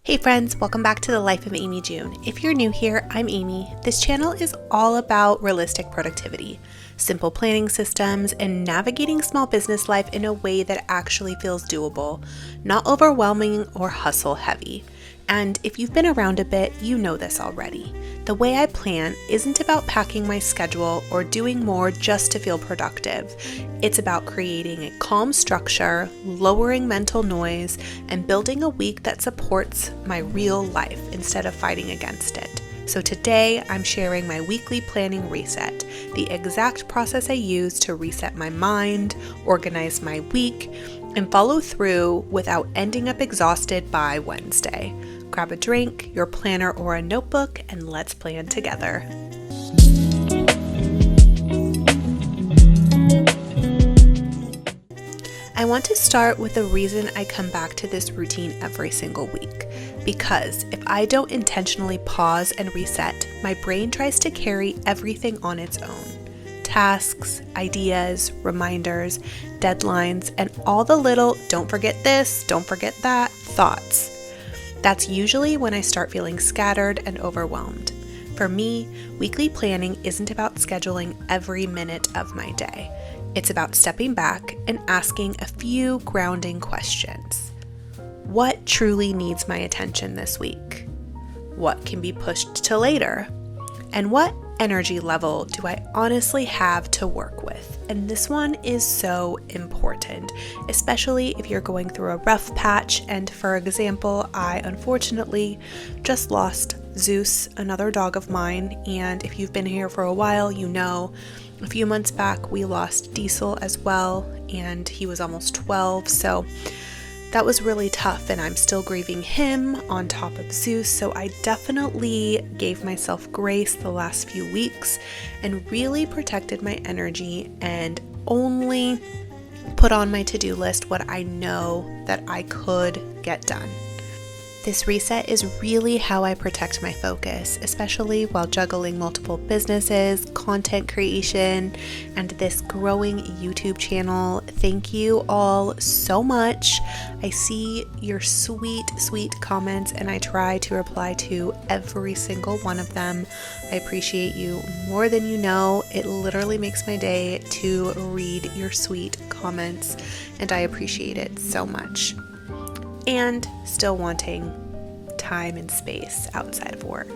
Hey friends, welcome back to the Life of Amy June. If you're new here, I'm Amy. This channel is all about realistic productivity, simple planning systems, and navigating small business life in a way that actually feels doable, not overwhelming or hustle heavy. And if you've been around a bit, you know this already. The way I plan isn't about packing my schedule or doing more just to feel productive. It's about creating a calm structure, lowering mental noise, and building a week that supports my real life instead of fighting against it. So today I'm sharing my weekly planning reset, the exact process I use to reset my mind, organize my week, and follow through without ending up exhausted by Wednesday. Grab a drink, your planner, or a notebook, and let's plan together. I want to start with the reason I come back to this routine every single week. Because if I don't intentionally pause and reset, my brain tries to carry everything on its own. Tasks, ideas, reminders, deadlines, and all the little don't forget this, don't forget that thoughts. That's usually when I start feeling scattered and overwhelmed. For me, weekly planning isn't about scheduling every minute of my day. It's about stepping back and asking a few grounding questions. What truly needs my attention this week? What can be pushed to later? And what energy level do I honestly have to work with? And this one is so important, especially if you're going through a rough patch. And for example, I unfortunately just lost Zeus, another dog of mine. And if you've been here for a while, you know, a few months back we lost Diesel as well, and he was almost 12. So that was really tough, and I'm still grieving him on top of Zeus, so I definitely gave myself grace the last few weeks and really protected my energy and only put on my to-do list what I know that I could get done. This reset is really how I protect my focus, especially while juggling multiple businesses, content creation, and this growing YouTube channel. Thank you all so much. I see your sweet comments, and I try to reply to every single one of them. I appreciate you more than you know. It literally makes my day to read your sweet comments, and I appreciate it so much. And still wanting time and space outside of work.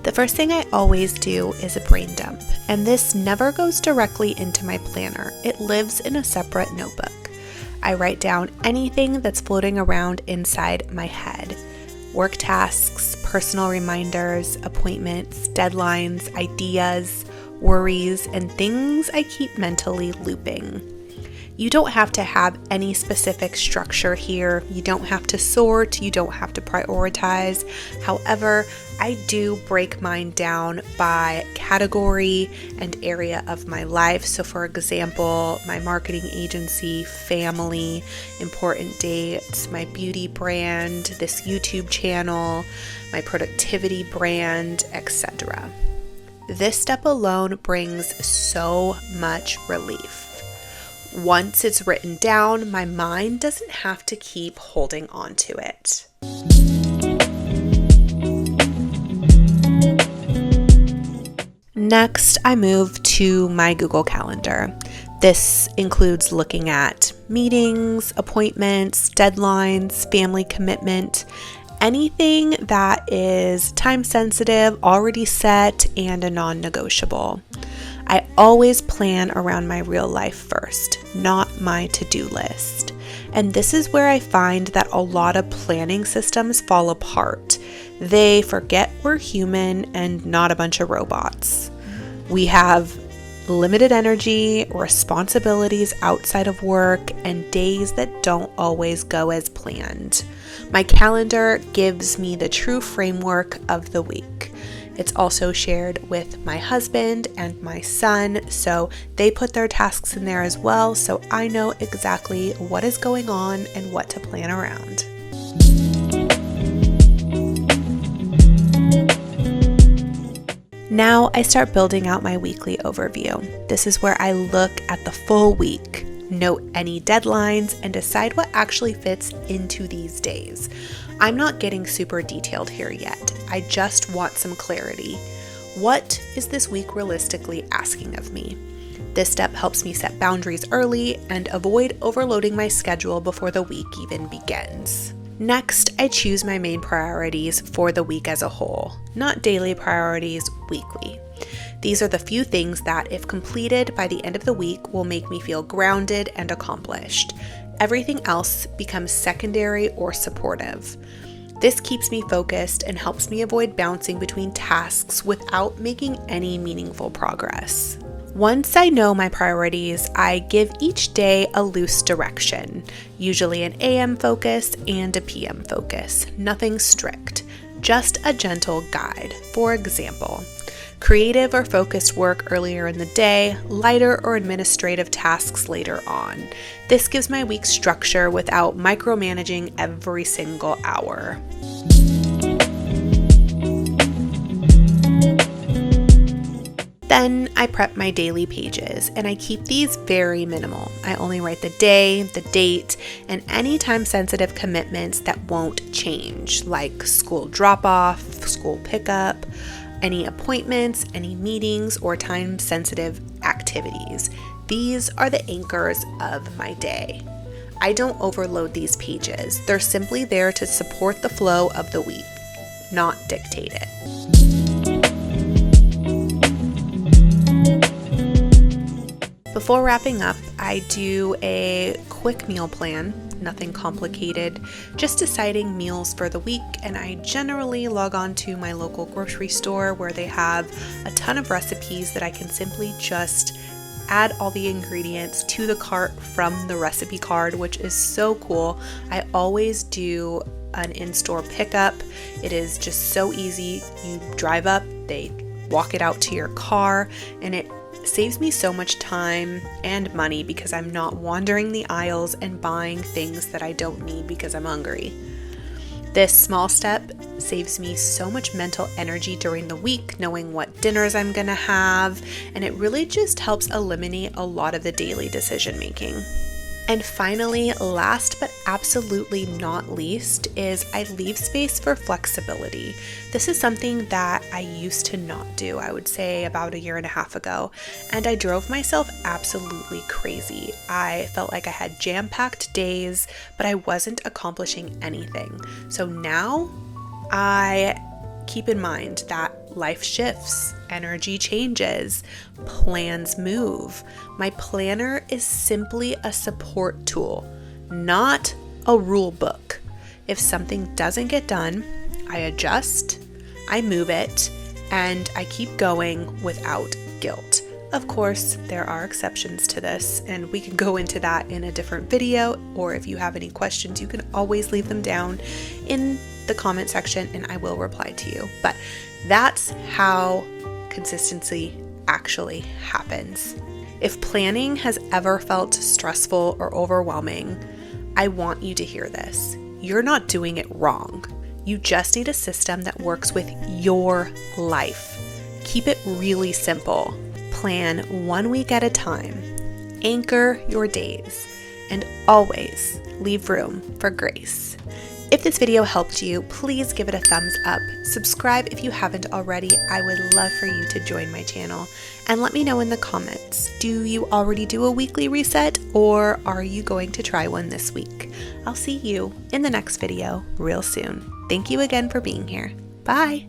The first thing I always do is a brain dump, and this never goes directly into my planner. It lives in a separate notebook. I write down anything that's floating around inside my head. Work tasks, personal reminders, appointments, deadlines, ideas, worries, and things I keep mentally looping. You don't have to have any specific structure here. You don't have to sort. You don't have to prioritize. However, I do break mine down by category and area of my life. So for example, my marketing agency, family, important dates, my beauty brand, this YouTube channel, my productivity brand, etc. This step alone brings so much relief. Once it's written down, my mind doesn't have to keep holding on to it. Next, I move to my Google Calendar. This includes looking at meetings, appointments, deadlines, family commitment, anything that is time sensitive, already set, and a non-negotiable. I always plan around my real life first, not my to-do list. And this is where I find that a lot of planning systems fall apart. They forget we're human and not a bunch of robots. We have limited energy, responsibilities outside of work, and days that don't always go as planned. My calendar gives me the true framework of the week. It's also shared with my husband and my son, so they put their tasks in there as well, so I know exactly what is going on and what to plan around. Now I start building out my weekly overview. This is where I look at the full week. note any deadlines, and decide what actually fits into these days. I'm not getting super detailed here yet. I just want some clarity. What is this week realistically asking of me? This step helps me set boundaries early and avoid overloading my schedule before the week even begins. Next, I choose my main priorities for the week as a whole, not daily priorities, weekly. These are the few things that, if completed by the end of the week, will make me feel grounded and accomplished. Everything else becomes secondary or supportive. This keeps me focused and helps me avoid bouncing between tasks without making any meaningful progress. Once I know my priorities, I give each day a loose direction, usually an AM focus and a PM focus. Nothing strict, just a gentle guide. For example, creative or focused work earlier in the day, lighter or administrative tasks later on. This gives my week structure without micromanaging every single hour. Then I prep my daily pages, and I keep these very minimal. I only write the day, the date, and any time-sensitive commitments that won't change, like school drop-off, school pickup, any appointments, any meetings, or time-sensitive activities. These are the anchors of my day. I don't overload these pages. They're simply there to support the flow of the week, not dictate it. Before wrapping up, I do a quick meal plan, nothing complicated, just deciding meals for the week, and I generally log on to my local grocery store where they have a ton of recipes that I can simply just add all the ingredients to the cart from the recipe card, which is so cool. I always do an in-store pickup. It is just so easy. You drive up, they walk it out to your car, and it saves me so much time and money because I'm not wandering the aisles and buying things that I don't need because I'm hungry. This small step saves me so much mental energy during the week, knowing what dinners I'm gonna have, and it really just helps eliminate a lot of the daily decision making. And finally, last but absolutely not least, is I leave space for flexibility. This is something that I used to not do, I would say about a year and a half ago, and I drove myself absolutely crazy. I felt like I had jam-packed days, but I wasn't accomplishing anything. So now I keep in mind that life shifts, energy changes, plans move. My planner is simply a support tool, not a rule book. If something doesn't get done, I adjust, I move it, and I keep going without guilt. Of course, there are exceptions to this, and we can go into that in a different video, or if you have any questions, you can always leave them down in the comment section and I will reply to you. But that's how consistency actually happens. If planning has ever felt stressful or overwhelming, I want you to hear this. You're not doing it wrong. You just need a system that works with your life. Keep it really simple. Plan 1 week at a time. Anchor your days. And always leave room for grace. If this video helped you, please give it a thumbs up. Subscribe if you haven't already. I would love for you to join my channel. And let me know in the comments, do you already do a weekly reset or are you going to try one this week? I'll see you in the next video real soon. Thank you again for being here. Bye.